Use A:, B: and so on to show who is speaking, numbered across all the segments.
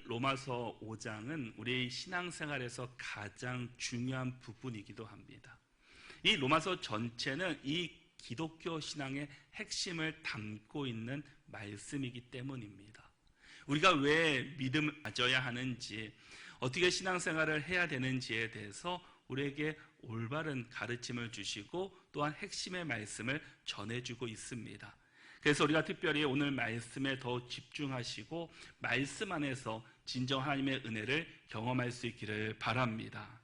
A: 로마서 5장은 우리 신앙생활에서 가장 중요한 부분이기도 합니다. 이 로마서 전체는 이 기독교 신앙의 핵심을 담고 있는 말씀이기 때문입니다. 우리가 왜 믿음을 가져야 하는지, 어떻게 신앙생활을 해야 되는지에 대해서 우리에게 올바른 가르침을 주시고 또한 핵심의 말씀을 전해주고 있습니다. 그래서 우리가 특별히 오늘 말씀에 더 집중하시고 말씀 안에서 진정 하나님의 은혜를 경험할 수 있기를 바랍니다.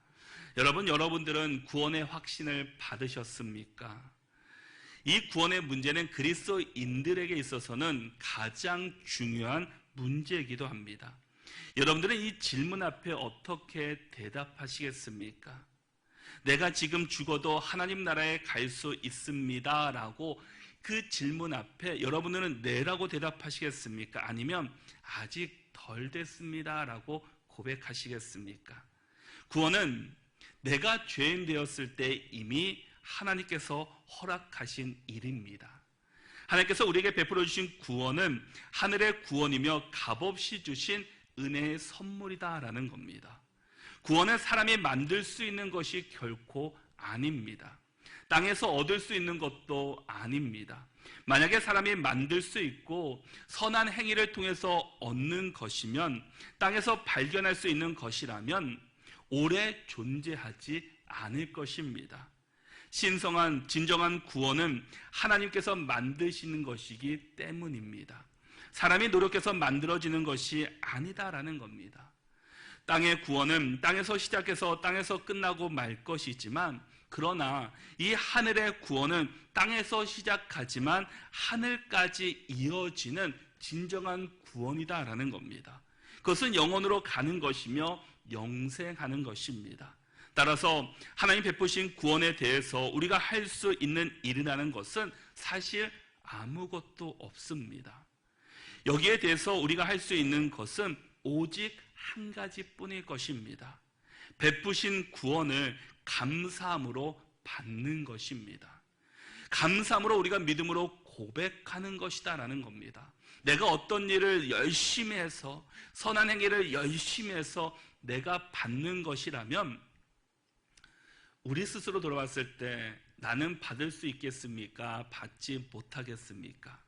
A: 여러분들은 구원의 확신을 받으셨습니까? 이 구원의 문제는 그리스도인들에게 있어서는 가장 중요한 문제이기도 합니다. 여러분들은 이 질문 앞에 어떻게 대답하시겠습니까? 내가 지금 죽어도 하나님 나라에 갈 수 있습니다 라고 그 질문 앞에 여러분들은 네라고 대답하시겠습니까? 아니면 아직 덜 됐습니다 라고 고백하시겠습니까? 구원은 내가 죄인 되었을 때 이미 하나님께서 허락하신 일입니다. 하나님께서 우리에게 베풀어 주신 구원은 하늘의 구원이며 값없이 주신 은혜의 선물이다라는 겁니다. 구원은 사람이 만들 수 있는 것이 결코 아닙니다. 땅에서 얻을 수 있는 것도 아닙니다. 만약에 사람이 만들 수 있고 선한 행위를 통해서 얻는 것이면, 땅에서 발견할 수 있는 것이라면 오래 존재하지 않을 것입니다. 신성한 진정한 구원은 하나님께서 만드시는 것이기 때문입니다. 사람이 노력해서 만들어지는 것이 아니다라는 겁니다. 땅의 구원은 땅에서 시작해서 땅에서 끝나고 말 것이지만, 그러나 이 하늘의 구원은 땅에서 시작하지만 하늘까지 이어지는 진정한 구원이다라는 겁니다. 그것은 영원으로 가는 것이며 영생하는 것입니다. 따라서 하나님 베푸신 구원에 대해서 우리가 할 수 있는 일이라는 것은 사실 아무것도 없습니다. 여기에 대해서 우리가 할 수 있는 것은 오직 한 가지뿐일 것입니다. 베푸신 구원을 감사함으로 받는 것입니다. 감사함으로 우리가 믿음으로 고백하는 것이다라는 겁니다. 내가 어떤 일을 열심히 해서, 선한 행위를 열심히 해서 내가 받는 것이라면 우리 스스로 돌아봤을 때 나는 받을 수 있겠습니까? 받지 못하겠습니까?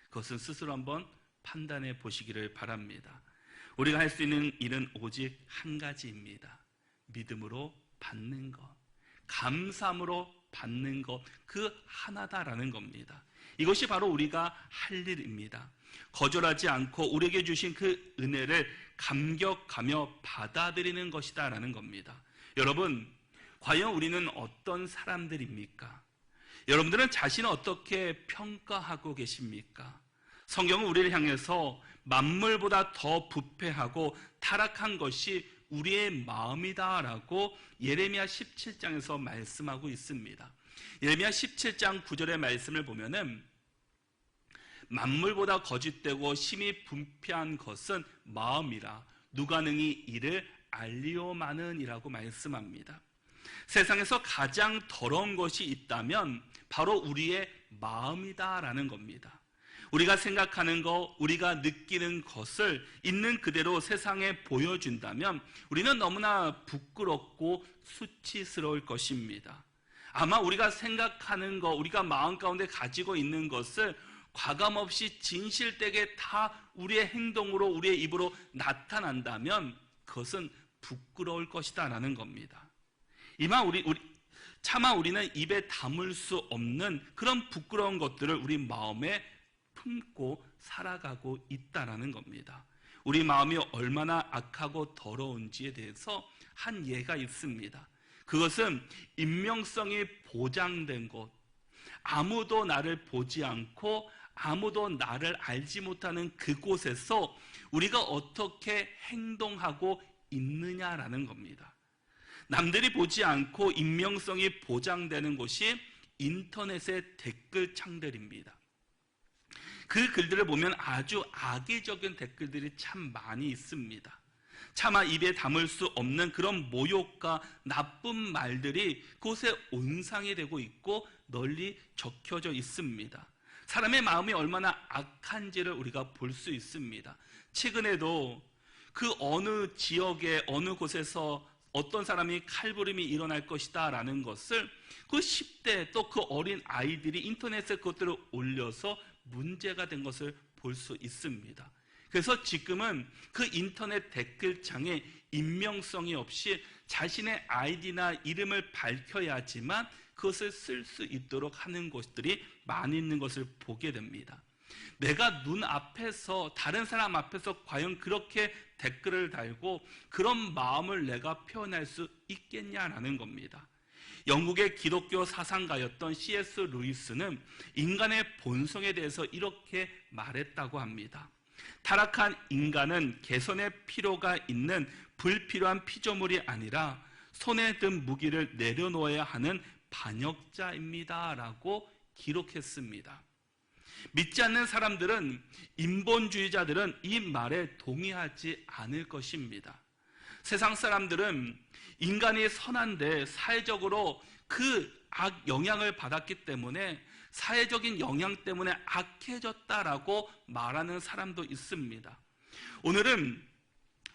A: 그것은 스스로 한번 판단해 보시기를 바랍니다. 우리가 할 수 있는 일은 오직 한 가지입니다. 믿음으로 받는 것, 감사함으로 받는 것, 그 하나다라는 겁니다. 이것이 바로 우리가 할 일입니다. 거절하지 않고 우리에게 주신 그 은혜를 감격하며 받아들이는 것이다라는 겁니다. 여러분, 과연 우리는 어떤 사람들입니까? 여러분들은 자신을 어떻게 평가하고 계십니까? 성경은 우리를 향해서 만물보다 더 부패하고 타락한 것이 우리의 마음이다라고 예레미야 17장에서 말씀하고 있습니다. 예레미야 17장 9절의 말씀을 보면은 만물보다 거짓되고 심히 분패한 것은 마음이라 누가 능히 이를 알리오마는이라고 말씀합니다. 세상에서 가장 더러운 것이 있다면 바로 우리의 마음이다라는 겁니다. 우리가 생각하는 것, 우리가 느끼는 것을 있는 그대로 세상에 보여준다면 우리는 너무나 부끄럽고 수치스러울 것입니다. 아마 우리가 생각하는 것, 우리가 마음 가운데 가지고 있는 것을 과감없이 진실되게 다 우리의 행동으로, 우리의 입으로 나타난다면 그것은 부끄러울 것이다라는 겁니다. 차마 우리는 입에 담을 수 없는 그런 부끄러운 것들을 우리 마음에 품고 살아가고 있다라는 겁니다. 우리 마음이 얼마나 악하고 더러운지에 대해서 한 예가 있습니다. 그것은 인명성이 보장된 곳, 아무도 나를 보지 않고 아무도 나를 알지 못하는 그곳에서 우리가 어떻게 행동하고 있느냐라는 겁니다. 남들이 보지 않고 인명성이 보장되는 곳이 인터넷의 댓글창들입니다. 그 글들을 보면 아주 악의적인 댓글들이 참 많이 있습니다. 차마 입에 담을 수 없는 그런 모욕과 나쁜 말들이 그곳에 온상이 되고 있고 널리 적혀져 있습니다. 사람의 마음이 얼마나 악한지를 우리가 볼 수 있습니다. 최근에도 그 어느 지역에 어느 곳에서 어떤 사람이 칼부림이 일어날 것이다 라는 것을 그 10대 또 그 어린 아이들이 인터넷에 그것들을 올려서 문제가 된 것을 볼 수 있습니다. 그래서 지금은 그 인터넷 댓글창에 익명성이 없이 자신의 아이디나 이름을 밝혀야지만 그것을 쓸 수 있도록 하는 곳들이 많이 있는 것을 보게 됩니다. 내가 눈앞에서 다른 사람 앞에서 과연 그렇게 댓글을 달고 그런 마음을 내가 표현할 수 있겠냐라는 겁니다. 영국의 기독교 사상가였던 C.S. 루이스는 인간의 본성에 대해서 이렇게 말했다고 합니다. 타락한 인간은 개선의 필요가 있는 불필요한 피조물이 아니라 손에 든 무기를 내려놓아야 하는 반역자입니다 라고 기록했습니다. 믿지 않는 사람들은, 인본주의자들은 이 말에 동의하지 않을 것입니다. 세상 사람들은 인간이 선한데 사회적으로 그 악 영향을 받았기 때문에 사회적인 영향 때문에 악해졌다라고 말하는 사람도 있습니다. 오늘은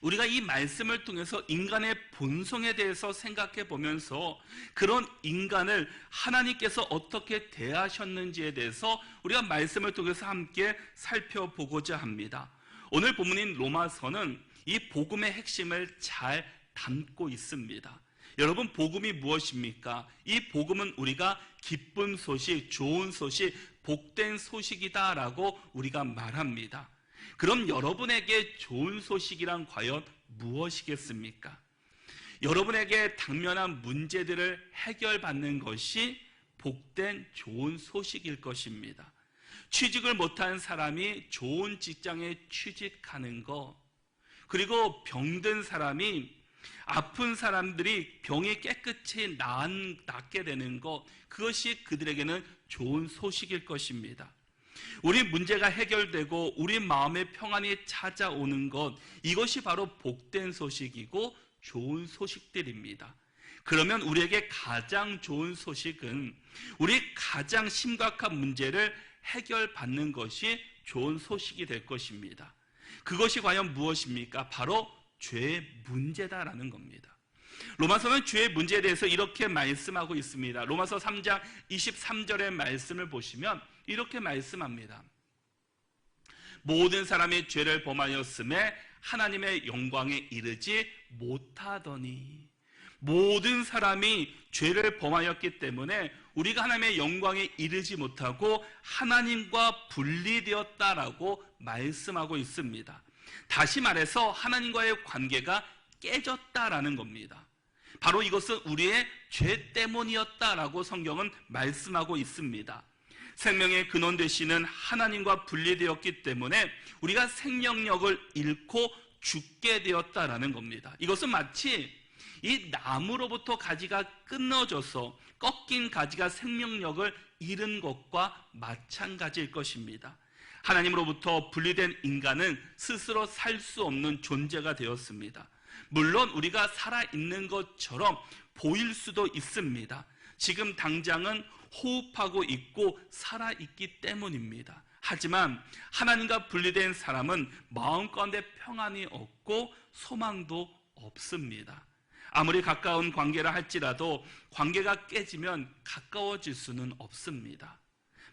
A: 우리가 이 말씀을 통해서 인간의 본성에 대해서 생각해 보면서 그런 인간을 하나님께서 어떻게 대하셨는지에 대해서 우리가 말씀을 통해서 함께 살펴보고자 합니다. 오늘 본문인 로마서는 이 복음의 핵심을 잘 담고 있습니다. 여러분, 복음이 무엇입니까? 이 복음은 우리가 기쁜 소식, 좋은 소식, 복된 소식이다라고 우리가 말합니다. 그럼 여러분에게 좋은 소식이란 과연 무엇이겠습니까? 여러분에게 당면한 문제들을 해결받는 것이 복된 좋은 소식일 것입니다. 취직을 못한 사람이 좋은 직장에 취직하는 것, 그리고 병든 사람이, 아픈 사람들이 병이 깨끗이 낫게 되는 것, 그것이 그들에게는 좋은 소식일 것입니다. 우리 문제가 해결되고 우리 마음의 평안이 찾아오는 것, 이것이 바로 복된 소식이고 좋은 소식들입니다. 그러면 우리에게 가장 좋은 소식은 우리 가장 심각한 문제를 해결받는 것이 좋은 소식이 될 것입니다. 그것이 과연 무엇입니까? 바로 죄의 문제다라는 겁니다. 로마서는 죄의 문제에 대해서 이렇게 말씀하고 있습니다. 로마서 3장 23절의 말씀을 보시면 이렇게 말씀합니다. 모든 사람이 죄를 범하였음에 하나님의 영광에 이르지 못하더니, 모든 사람이 죄를 범하였기 때문에 우리가 하나님의 영광에 이르지 못하고 하나님과 분리되었다라고 말씀하고 있습니다. 다시 말해서 하나님과의 관계가 깨졌다라는 겁니다. 바로 이것은 우리의 죄 때문이었다라고 성경은 말씀하고 있습니다. 생명의 근원 되시는 하나님과 분리되었기 때문에 우리가 생명력을 잃고 죽게 되었다라는 겁니다. 이것은 마치 이 나무로부터 가지가 끊어져서 꺾인 가지가 생명력을 잃은 것과 마찬가지일 것입니다. 하나님으로부터 분리된 인간은 스스로 살 수 없는 존재가 되었습니다. 물론 우리가 살아있는 것처럼 보일 수도 있습니다. 지금 당장은 호흡하고 있고 살아있기 때문입니다. 하지만 하나님과 분리된 사람은 마음 가운데 평안이 없고 소망도 없습니다. 아무리 가까운 관계라 할지라도 관계가 깨지면 가까워질 수는 없습니다.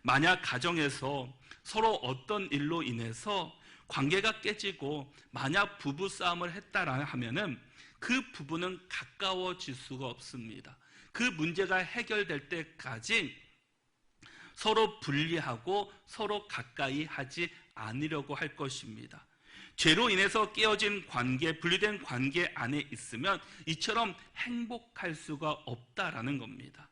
A: 만약 가정에서 서로 어떤 일로 인해서 관계가 깨지고 만약 부부싸움을 했다라 하면은 그 부부는 가까워질 수가 없습니다. 그 문제가 해결될 때까지 서로 분리하고 서로 가까이 하지 않으려고 할 것입니다. 죄로 인해서 깨어진 관계, 분리된 관계 안에 있으면 이처럼 행복할 수가 없다라는 겁니다.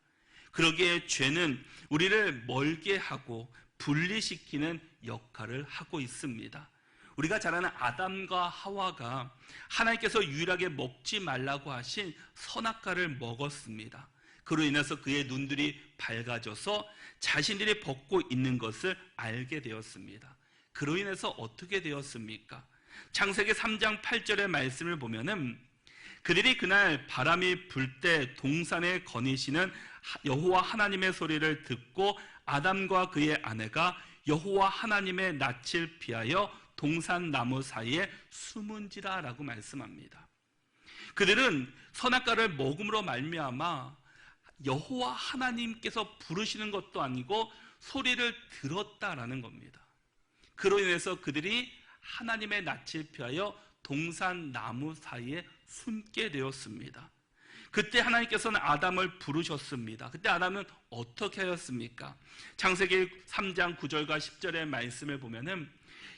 A: 그러기에 죄는 우리를 멀게 하고 분리시키는 역할을 하고 있습니다. 우리가 잘 아는 아담과 하와가 하나님께서 유일하게 먹지 말라고 하신 선악과를 먹었습니다. 그로 인해서 그의 눈들이 밝아져서 자신들이 벗고 있는 것을 알게 되었습니다. 그로 인해서 어떻게 되었습니까? 창세기 3장 8절의 말씀을 보면은 그들이 그날 바람이 불 때 동산에 거니시는 여호와 하나님의 소리를 듣고 아담과 그의 아내가 여호와 하나님의 낯을 피하여 동산나무 사이에 숨은지라 라고 말씀합니다. 그들은 선악과를 먹음으로 말미암아 여호와 하나님께서 부르시는 것도 아니고 소리를 들었다라는 겁니다. 그로 인해서 그들이 하나님의 낯을 피하여 동산나무 사이에 숨게 되었습니다. 그때 하나님께서는 아담을 부르셨습니다. 그때 아담은 어떻게 하였습니까? 창세기 3장 9절과 10절의 말씀을 보면은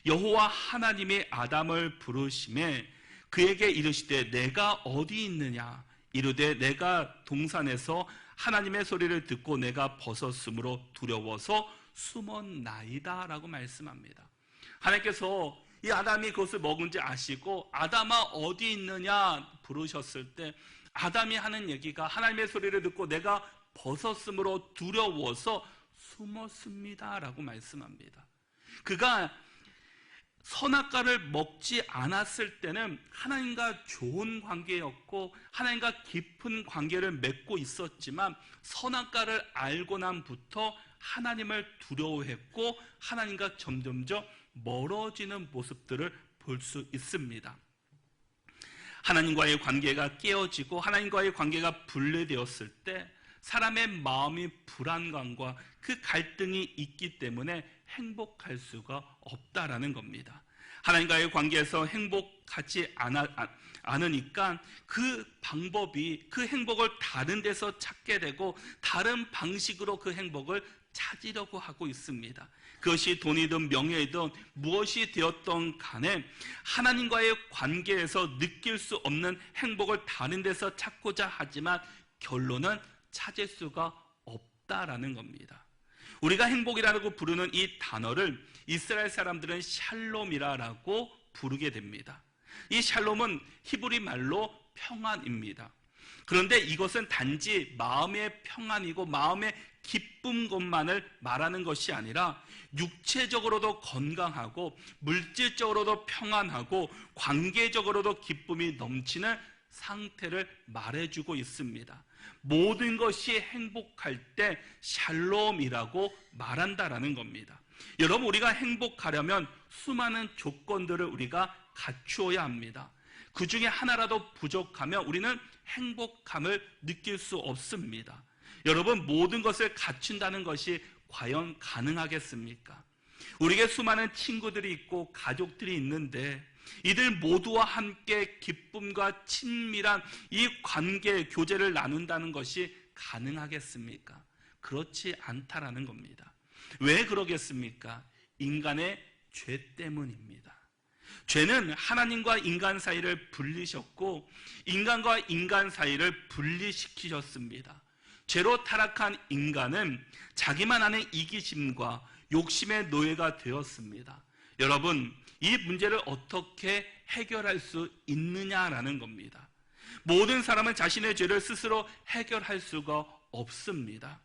A: 여호와 하나님이 아담을 부르심에 그에게 이르시되 내가 어디 있느냐? 이르되 내가 동산에서 하나님의 소리를 듣고 내가 벗었으므로 두려워서 숨었나이다 라고 말씀합니다. 하나님께서 이 아담이 그것을 먹은지 아시고 아담아 어디 있느냐 부르셨을 때 아담이 하는 얘기가 하나님의 소리를 듣고 내가 벗었으므로 두려워서 숨었습니다 라고 말씀합니다. 그가 선악과를 먹지 않았을 때는 하나님과 좋은 관계였고 하나님과 깊은 관계를 맺고 있었지만 선악과를 알고 난부터 하나님을 두려워했고 하나님과 점점점 멀어지는 모습들을 볼 수 있습니다. 하나님과의 관계가 깨어지고 하나님과의 관계가 분리되었을 때 사람의 마음이 불안감과 그 갈등이 있기 때문에 행복할 수가 없다라는 겁니다. 하나님과의 관계에서 행복하지 않으니까 그 방법이 그 행복을 다른 데서 찾게 되고 다른 방식으로 그 행복을 찾으려고 하고 있습니다. 그것이 돈이든 명예이든 무엇이 되었던 간에 하나님과의 관계에서 느낄 수 없는 행복을 다른 데서 찾고자 하지만 결론은 찾을 수가 없다라는 겁니다. 우리가 행복이라고 부르는 이 단어를 이스라엘 사람들은 샬롬이라고 부르게 됩니다. 이 샬롬은 히브리 말로 평안입니다. 그런데 이것은 단지 마음의 평안이고 마음의 기쁜 것만을 말하는 것이 아니라 육체적으로도 건강하고 물질적으로도 평안하고 관계적으로도 기쁨이 넘치는 상태를 말해주고 있습니다. 모든 것이 행복할 때 샬롬이라고 말한다라는 겁니다. 여러분, 우리가 행복하려면 수많은 조건들을 우리가 갖추어야 합니다. 그 중에 하나라도 부족하면 우리는 행복감을 느낄 수 없습니다. 여러분, 모든 것을 갖춘다는 것이 과연 가능하겠습니까? 우리에게 수많은 친구들이 있고 가족들이 있는데 이들 모두와 함께 기쁨과 친밀한 이 관계, 교제를 나눈다는 것이 가능하겠습니까? 그렇지 않다라는 겁니다. 왜 그러겠습니까? 인간의 죄 때문입니다. 죄는 하나님과 인간 사이를 분리셨고 인간과 인간 사이를 분리시키셨습니다. 죄로 타락한 인간은 자기만 아는 이기심과 욕심의 노예가 되었습니다. 여러분, 이 문제를 어떻게 해결할 수 있느냐라는 겁니다. 모든 사람은 자신의 죄를 스스로 해결할 수가 없습니다.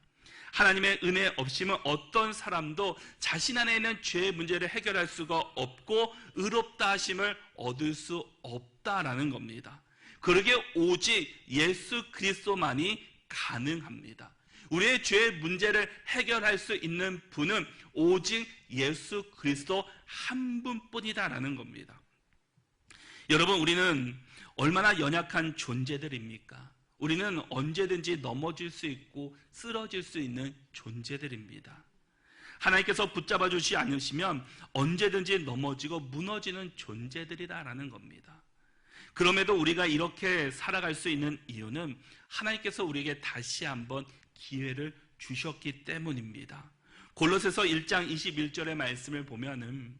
A: 하나님의 은혜 없이는 어떤 사람도 자신 안에 있는 죄의 문제를 해결할 수가 없고 의롭다 하심을 얻을 수 없다라는 겁니다. 그러기에 오직 예수 그리스도만이 가능합니다. 우리의 죄의 문제를 해결할 수 있는 분은 오직 예수 그리스도 한 분뿐이다라는 겁니다. 여러분, 우리는 얼마나 연약한 존재들입니까? 우리는 언제든지 넘어질 수 있고 쓰러질 수 있는 존재들입니다. 하나님께서 붙잡아 주시지 않으시면 언제든지 넘어지고 무너지는 존재들이다라는 겁니다. 그럼에도 우리가 이렇게 살아갈 수 있는 이유는 하나님께서 우리에게 다시 한번 기회를 주셨기 때문입니다. 골로새서 1장 21절의 말씀을 보면은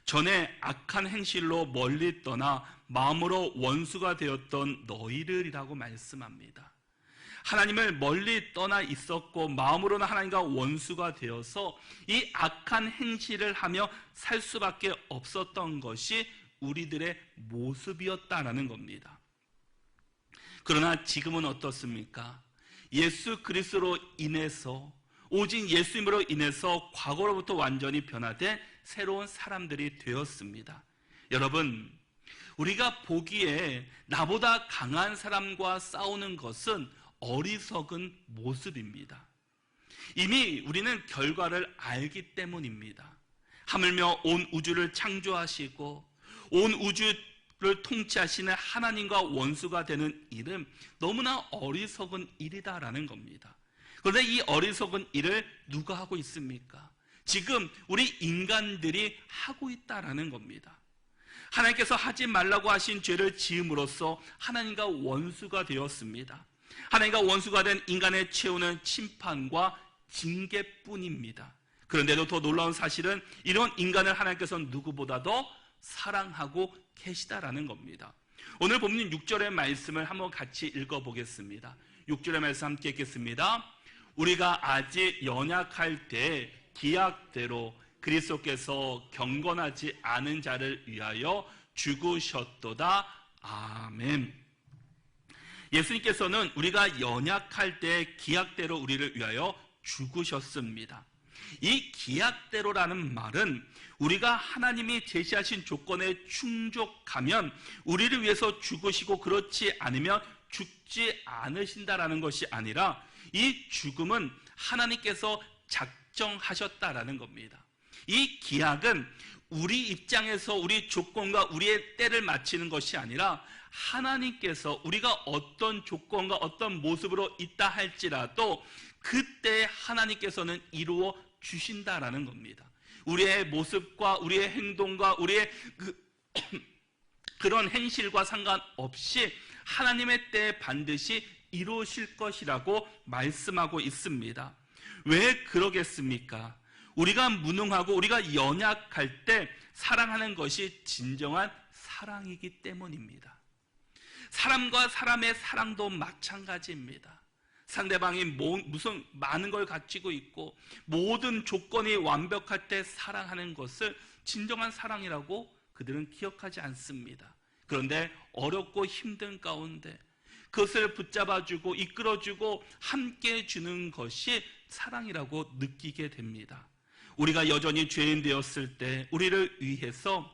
A: 전에 악한 행실로 멀리 떠나 마음으로 원수가 되었던 너희들이라고 말씀합니다. 하나님을 멀리 떠나 있었고 마음으로는 하나님과 원수가 되어서 이 악한 행실을 하며 살 수밖에 없었던 것이 우리들의 모습이었다라는 겁니다. 그러나 지금은 어떻습니까? 예수 그리스도로 인해서, 오직 예수님으로 인해서 과거로부터 완전히 변화된 새로운 사람들이 되었습니다. 여러분, 우리가 보기에 나보다 강한 사람과 싸우는 것은 어리석은 모습입니다. 이미 우리는 결과를 알기 때문입니다. 하물며 온 우주를 창조하시고 온 우주를 통치하시는 하나님과 원수가 되는 일은 너무나 어리석은 일이다라는 겁니다. 그런데 이 어리석은 일을 누가 하고 있습니까? 지금 우리 인간들이 하고 있다라는 겁니다. 하나님께서 하지 말라고 하신 죄를 지음으로써 하나님과 원수가 되었습니다. 하나님과 원수가 된 인간의 최후는 심판과 징계뿐입니다. 그런데도 더 놀라운 사실은 이런 인간을 하나님께서 누구보다도 사랑하고 계시다라는 겁니다. 오늘 본문 6절의 말씀을 한번 같이 읽어보겠습니다. 6절의 말씀 함께 읽겠습니다. 우리가 아직 연약할 때 기약대로 그리스도께서 경건하지 않은 자를 위하여 죽으셨도다. 아멘. 예수님께서는 우리가 연약할 때 기약대로 우리를 위하여 죽으셨습니다. 이 기약대로라는 말은 우리가 하나님이 제시하신 조건에 충족하면 우리를 위해서 죽으시고 그렇지 않으면 죽지 않으신다라는 것이 아니라 이 죽음은 하나님께서 작정하셨다라는 겁니다. 이 기약은 우리 입장에서 우리 조건과 우리의 때를 맞추는 것이 아니라 하나님께서 우리가 어떤 조건과 어떤 모습으로 있다 할지라도 그때 하나님께서는 이루어 주신다라는 겁니다. 우리의 모습과 우리의 행동과 우리의 그런 행실과 상관없이 하나님의 때에 반드시 이루어질 것이라고 말씀하고 있습니다. 왜 그러겠습니까? 우리가 무능하고 우리가 연약할 때 사랑하는 것이 진정한 사랑이기 때문입니다. 사람과 사람의 사랑도 마찬가지입니다. 상대방이 무슨 많은 걸 가지고 있고 모든 조건이 완벽할 때 사랑하는 것을 진정한 사랑이라고 그들은 기억하지 않습니다. 그런데 어렵고 힘든 가운데 그것을 붙잡아주고 이끌어주고 함께 주는 것이 사랑이라고 느끼게 됩니다. 우리가 여전히 죄인 되었을 때 우리를 위해서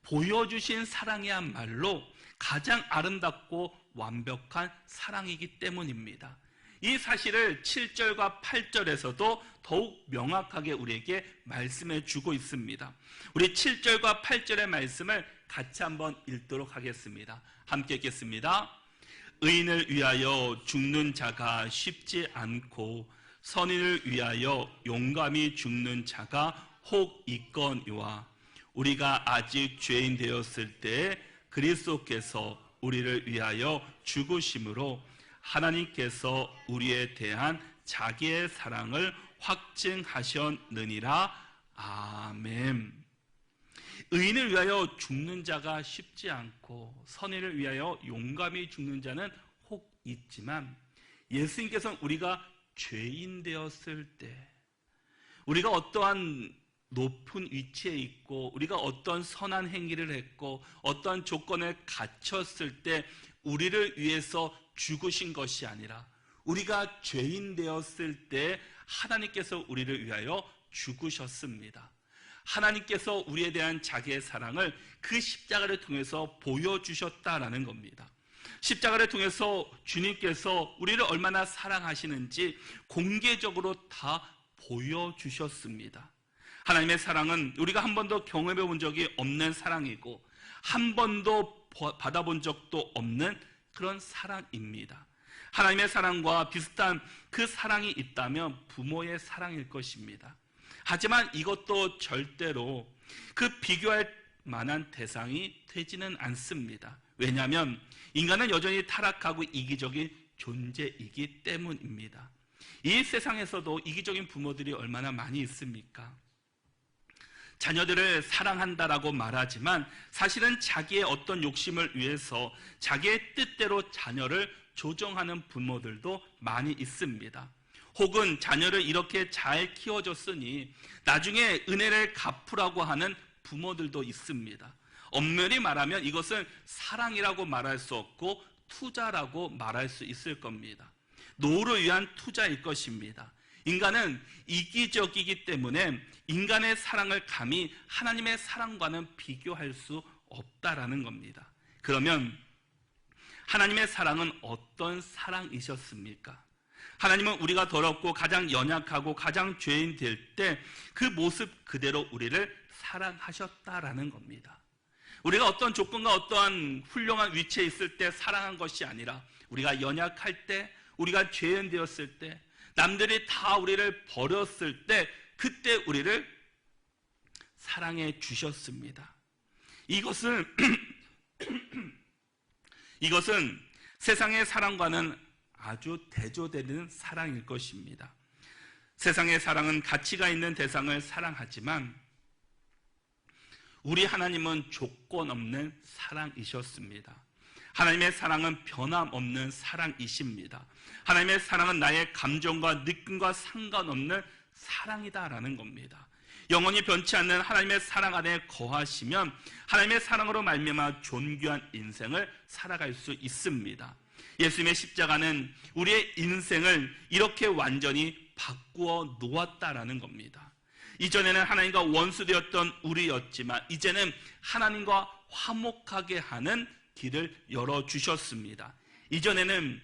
A: 보여주신 사랑이야말로 가장 아름답고 완벽한 사랑이기 때문입니다. 이 사실을 7절과 8절에서도 더욱 명확하게 우리에게 말씀해 주고 있습니다. 우리 7절과 8절의 말씀을 같이 한번 읽도록 하겠습니다. 함께 읽겠습니다. 의인을 위하여 죽는 자가 쉽지 않고 선인을 위하여 용감히 죽는 자가 혹 있거니와 우리가 아직 죄인 되었을 때 그리스도께서 우리를 위하여 죽으심으로 하나님께서 우리에 대한 자기의 사랑을 확증하셨느니라. 아멘. 의인을 위하여 죽는 자가 쉽지 않고 선인을 위하여 용감히 죽는 자는 혹 있지만 예수님께서는 우리가 죄인 되었을 때 우리가 어떠한 높은 위치에 있고 우리가 어떤 선한 행위를 했고 어떤 조건에 갇혔을 때 우리를 위해서 죽으신 것이 아니라 우리가 죄인 되었을 때 하나님께서 우리를 위하여 죽으셨습니다. 하나님께서 우리에 대한 자기의 사랑을 그 십자가를 통해서 보여주셨다라는 겁니다. 십자가를 통해서 주님께서 우리를 얼마나 사랑하시는지 공개적으로 다 보여주셨습니다. 하나님의 사랑은 우리가 한 번도 경험해 본 적이 없는 사랑이고 한 번도 받아본 적도 없는 그런 사랑입니다. 하나님의 사랑과 비슷한 그 사랑이 있다면 부모의 사랑일 것입니다. 하지만 이것도 절대로 그 비교할 만한 대상이 되지는 않습니다. 왜냐하면 인간은 여전히 타락하고 이기적인 존재이기 때문입니다. 이 세상에서도 이기적인 부모들이 얼마나 많이 있습니까? 자녀들을 사랑한다라고 말하지만 사실은 자기의 어떤 욕심을 위해서 자기의 뜻대로 자녀를 조정하는 부모들도 많이 있습니다. 혹은 자녀를 이렇게 잘 키워줬으니 나중에 은혜를 갚으라고 하는 부모들도 있습니다. 엄밀히 말하면 이것은 사랑이라고 말할 수 없고 투자라고 말할 수 있을 겁니다. 노후를 위한 투자일 것입니다. 인간은 이기적이기 때문에 인간의 사랑을 감히 하나님의 사랑과는 비교할 수 없다라는 겁니다. 그러면 하나님의 사랑은 어떤 사랑이셨습니까? 하나님은 우리가 더럽고 가장 연약하고 가장 죄인 될 때 그 모습 그대로 우리를 사랑하셨다라는 겁니다. 우리가 어떤 조건과 어떠한 훌륭한 위치에 있을 때 사랑한 것이 아니라 우리가 연약할 때, 우리가 죄인 되었을 때, 남들이 다 우리를 버렸을 때 그때 우리를 사랑해 주셨습니다. 이것은 세상의 사랑과는 아주 대조되는 사랑일 것입니다. 세상의 사랑은 가치가 있는 대상을 사랑하지만 우리 하나님은 조건 없는 사랑이셨습니다. 하나님의 사랑은 변함없는 사랑이십니다. 하나님의 사랑은 나의 감정과 느낌과 상관없는 사랑이다라는 겁니다. 영원히 변치 않는 하나님의 사랑 안에 거하시면 하나님의 사랑으로 말미암아 존귀한 인생을 살아갈 수 있습니다. 예수님의 십자가는 우리의 인생을 이렇게 완전히 바꾸어 놓았다라는 겁니다. 이전에는 하나님과 원수되었던 우리였지만 이제는 하나님과 화목하게 하는 길을 열어주셨습니다. 이전에는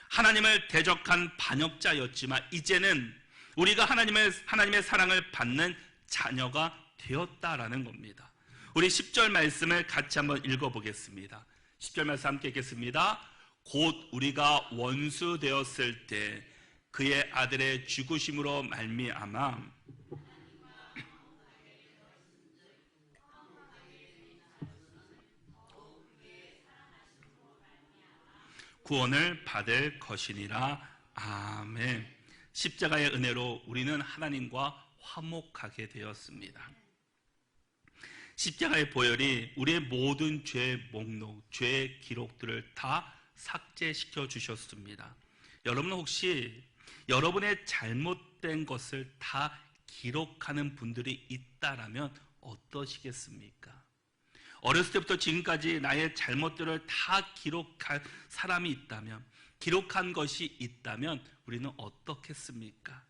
A: 하나님을 대적한 반역자였지만 이제는 우리가 하나님의 사랑을 받는 자녀가 되었다라는 겁니다. 우리 10절 말씀을 같이 한번 읽어보겠습니다. 10절 말씀 함께 읽겠습니다. 곧 우리가 원수 되었을 때 그의 아들의 죽으심으로 말미암아 구원을 받을 것이니라. 아멘. 십자가의 은혜로 우리는 하나님과 화목하게 되었습니다. 십자가의 보혈이 우리의 모든 죄의 목록, 죄의 기록들을 다 삭제시켜 주셨습니다. 여러분은 혹시 여러분의 잘못된 것을 다 기록하는 분들이 있다라면 어떠시겠습니까? 어렸을 때부터 지금까지 나의 잘못들을 다 기록할 사람이 있다면, 기록한 것이 있다면 우리는 어떻겠습니까?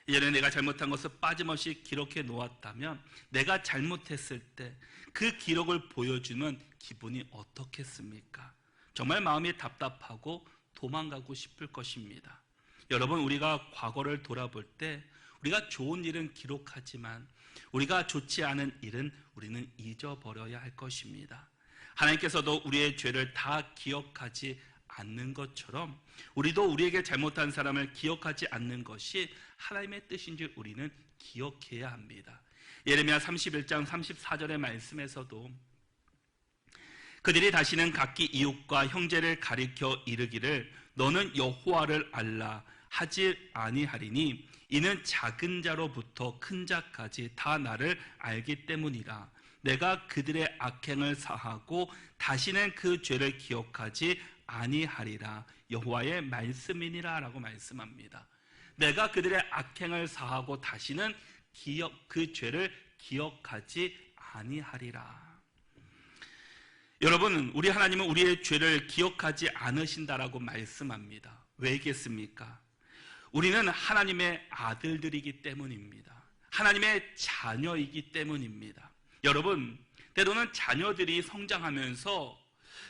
A: 예전에 내가 잘못한 것을 빠짐없이 기록해 놓았다면 내가 잘못했을 때 그 기록을 보여주면 기분이 어떻겠습니까? 정말 마음이 답답하고 도망가고 싶을 것입니다. 여러분, 우리가 과거를 돌아볼 때 우리가 좋은 일은 기록하지만 우리가 좋지 않은 일은 우리는 잊어버려야 할 것입니다. 하나님께서도 우리의 죄를 다 기억하지 않는 것처럼 우리도 우리에게 잘못한 사람을 기억하지 않는 것이 하나님의 뜻인 줄 우리는 기억해야 합니다. 예레미야 31장 34절의 말씀에서도 그들이 다시는 각기 이웃과 형제를 가리켜 이르기를 너는 여호와를 알라 하지 아니하리니 이는 작은 자로부터 큰 자까지 다 나를 알기 때문이라. 내가 그들의 악행을 사하고 다시는 그 죄를 기억하지 아니하리라. 여호와의 말씀이니라 라고 말씀합니다. 내가 그들의 악행을 사하고 다시는 그 죄를 기억하지 아니하리라. 여러분, 우리 하나님은 우리의 죄를 기억하지 않으신다라고 말씀합니다. 왜겠습니까? 우리는 하나님의 아들들이기 때문입니다. 하나님의 자녀이기 때문입니다. 여러분, 때로는 자녀들이 성장하면서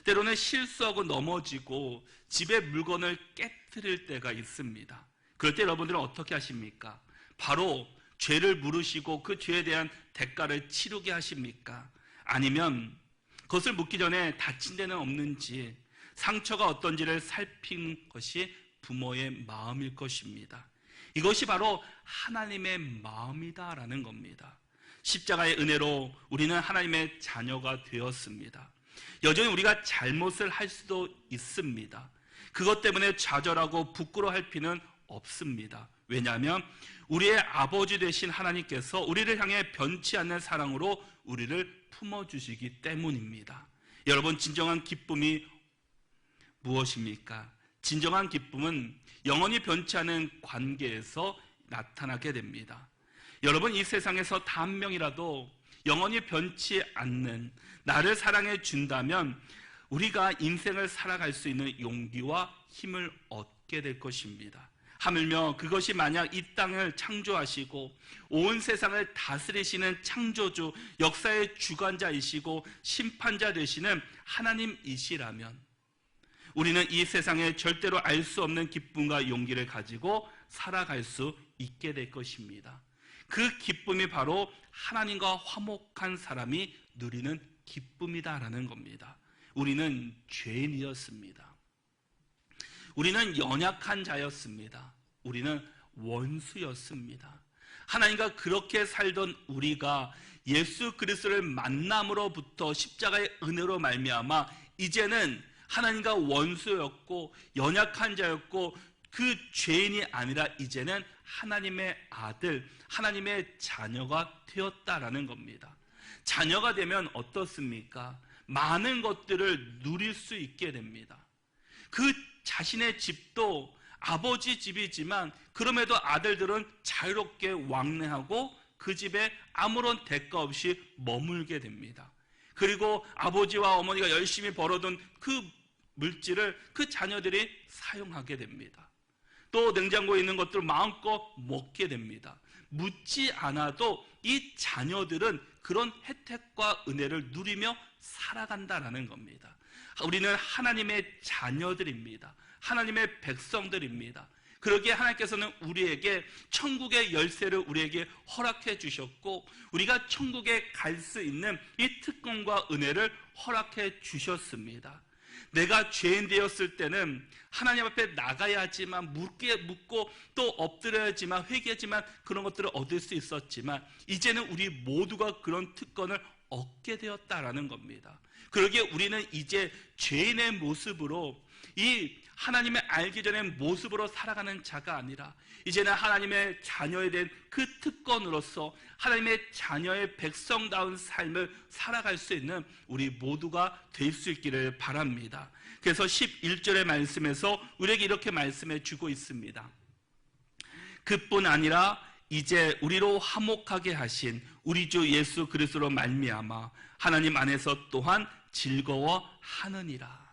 A: 때로는 실수하고 넘어지고 집에 물건을 깨트릴 때가 있습니다. 그럴 때 여러분들은 어떻게 하십니까? 바로 죄를 물으시고 그 죄에 대한 대가를 치르게 하십니까? 아니면 그것을 묻기 전에 다친 데는 없는지 상처가 어떤지를 살피는 것이 부모의 마음일 것입니다. 이것이 바로 하나님의 마음이다라는 겁니다. 십자가의 은혜로 우리는 하나님의 자녀가 되었습니다. 여전히 우리가 잘못을 할 수도 있습니다. 그것 때문에 좌절하고 부끄러워할 필요는 없습니다. 왜냐하면 우리의 아버지 되신 하나님께서 우리를 향해 변치 않는 사랑으로 우리를 품어주시기 때문입니다. 여러분, 진정한 기쁨이 무엇입니까? 진정한 기쁨은 영원히 변치 않은 관계에서 나타나게 됩니다. 여러분, 이 세상에서 단 한 명이라도 영원히 변치 않는 나를 사랑해 준다면 우리가 인생을 살아갈 수 있는 용기와 힘을 얻게 될 것입니다. 하물며 그것이 만약 이 땅을 창조하시고 온 세상을 다스리시는 창조주, 역사의 주관자이시고 심판자 되시는 하나님이시라면 우리는 이 세상에 절대로 알 수 없는 기쁨과 용기를 가지고 살아갈 수 있게 될 것입니다. 그 기쁨이 바로 하나님과 화목한 사람이 누리는 기쁨이다라는 겁니다. 우리는 죄인이었습니다. 우리는 연약한 자였습니다. 우리는 원수였습니다. 하나님과 그렇게 살던 우리가 예수 그리스도를 만남으로부터 십자가의 은혜로 말미암아 이제는 하나님과 원수였고 연약한 자였고 그 죄인이 아니라 이제는 하나님의 아들, 하나님의 자녀가 되었다라는 겁니다. 자녀가 되면 어떻습니까? 많은 것들을 누릴 수 있게 됩니다. 그 자신의 집도 아버지 집이지만 그럼에도 아들들은 자유롭게 왕래하고 그 집에 아무런 대가 없이 머물게 됩니다. 그리고 아버지와 어머니가 열심히 벌어둔 그 물질을 그 자녀들이 사용하게 됩니다. 또 냉장고에 있는 것들을 마음껏 먹게 됩니다. 묻지 않아도 이 자녀들은 그런 혜택과 은혜를 누리며 살아간다라는 겁니다. 우리는 하나님의 자녀들입니다. 하나님의 백성들입니다. 그러기에 하나님께서는 우리에게 천국의 열쇠를 우리에게 허락해 주셨고 우리가 천국에 갈 수 있는 이 특권과 은혜를 허락해 주셨습니다. 내가 죄인 되었을 때는 하나님 앞에 나가야지만 묻고 또 엎드려야지만 회개하지만 그런 것들을 얻을 수 있었지만 이제는 우리 모두가 그런 특권을 얻게 되었다라는 겁니다. 그러기에 우리는 이제 죄인의 모습으로 이 하나님의 알기 전의 모습으로 살아가는 자가 아니라 이제는 하나님의 자녀에 대한 그 특권으로서 하나님의 자녀의 백성다운 삶을 살아갈 수 있는 우리 모두가 될 수 있기를 바랍니다. 그래서 11절의 말씀에서 우리에게 이렇게 말씀해 주고 있습니다. 그뿐 아니라 이제 우리로 화목하게 하신 우리 주 예수 그리스도로 말미암아 하나님 안에서 또한 즐거워하느니라.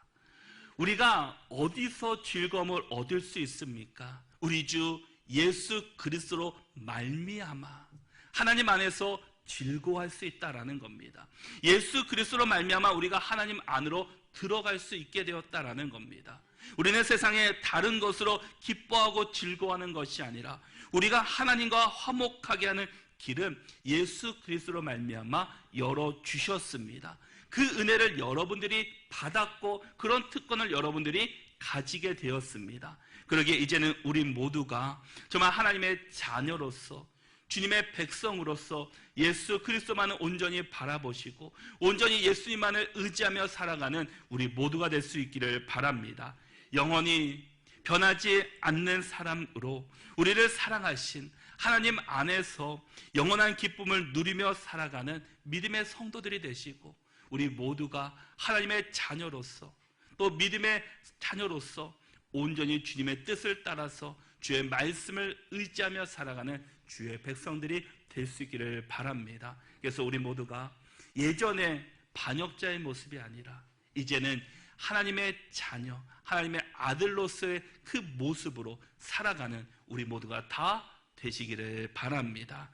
A: 우리가 어디서 즐거움을 얻을 수 있습니까? 우리 주 예수 그리스도로 말미암아 하나님 안에서 즐거워할 수 있다라는 겁니다. 예수 그리스도로 말미암아 우리가 하나님 안으로 들어갈 수 있게 되었다라는 겁니다. 우리는 세상에 다른 것으로 기뻐하고 즐거워하는 것이 아니라 우리가 하나님과 화목하게 하는 길은 예수 그리스도로 말미암아 열어주셨습니다. 그 은혜를 여러분들이 받았고 그런 특권을 여러분들이 가지게 되었습니다. 그러기에 이제는 우리 모두가 정말 하나님의 자녀로서 주님의 백성으로서 예수 그리스도만을 온전히 바라보시고 온전히 예수님만을 의지하며 살아가는 우리 모두가 될 수 있기를 바랍니다. 영원히 변하지 않는 사람으로 우리를 사랑하신 하나님 안에서 영원한 기쁨을 누리며 살아가는 믿음의 성도들이 되시고 우리 모두가 하나님의 자녀로서 또 믿음의 자녀로서 온전히 주님의 뜻을 따라서 주의 말씀을 의지하며 살아가는 주의 백성들이 될 수 있기를 바랍니다. 그래서 우리 모두가 예전에 반역자의 모습이 아니라 이제는 하나님의 자녀, 하나님의 아들로서의 그 모습으로 살아가는 우리 모두가 다 되시기를 바랍니다.